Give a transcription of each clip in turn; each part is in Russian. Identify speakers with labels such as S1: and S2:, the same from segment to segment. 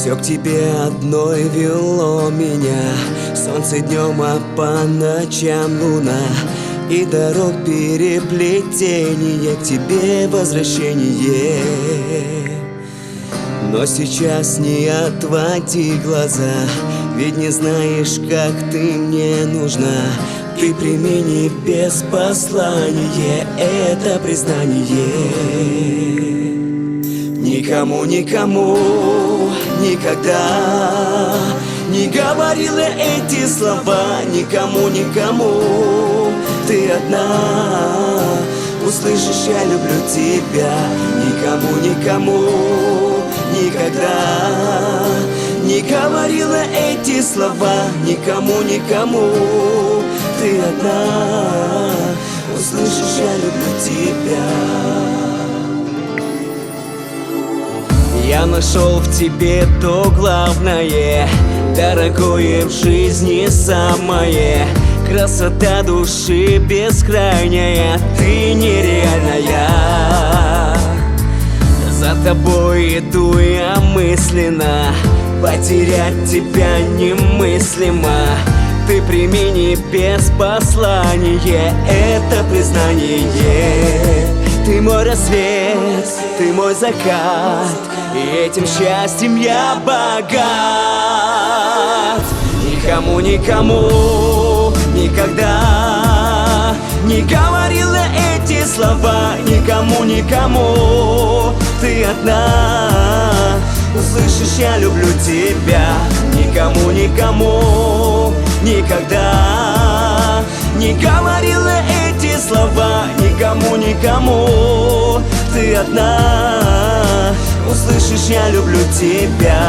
S1: Все к тебе одной вело меня. Солнце днем, а по ночам луна. И дорог переплетение, к тебе возвращение. Но сейчас не отводи глаза, ведь не знаешь, как ты мне нужна. Ты прими не без послания это признание. Никому, никому, никогда не говорила эти слова. Никому, никому, ты одна. Услышишь, я люблю тебя. Никому, никому, никогда не говорила эти слова. Никому, никому, ты одна. Услышишь, я люблю тебя. Я нашел в тебе то главное, дорогое в жизни самое. Красота души бескрайняя, ты нереальная. За тобой иду я мысленно, потерять тебя немыслимо. Ты прими не без послания это признание. Ты мой рассвет, ты мой закат, и этим счастьем я богат. Никому, никому, никогда не говорила эти слова. Никому, никому, ты одна. Услышишь, я люблю тебя. Никому, никому, никогда не говорила эти слова. Никому, никому, ты одна. Услышишь, я люблю тебя.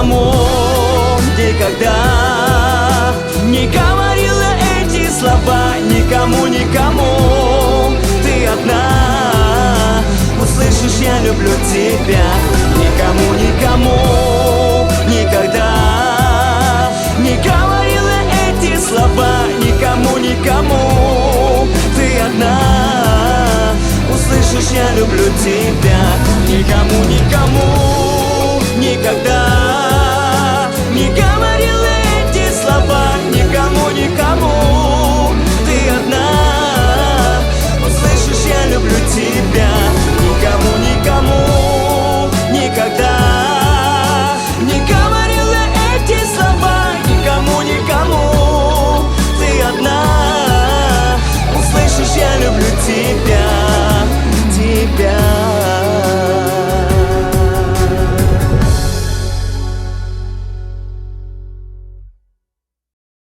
S1: Никому, никогда не говорила эти слова. Никому, никому, ты одна. Услышишь, я люблю тебя. Никому, никому, никогда не говорила эти слова. Никому, никому, ты одна. Услышишь, я люблю тебя. Никому, никому, никогда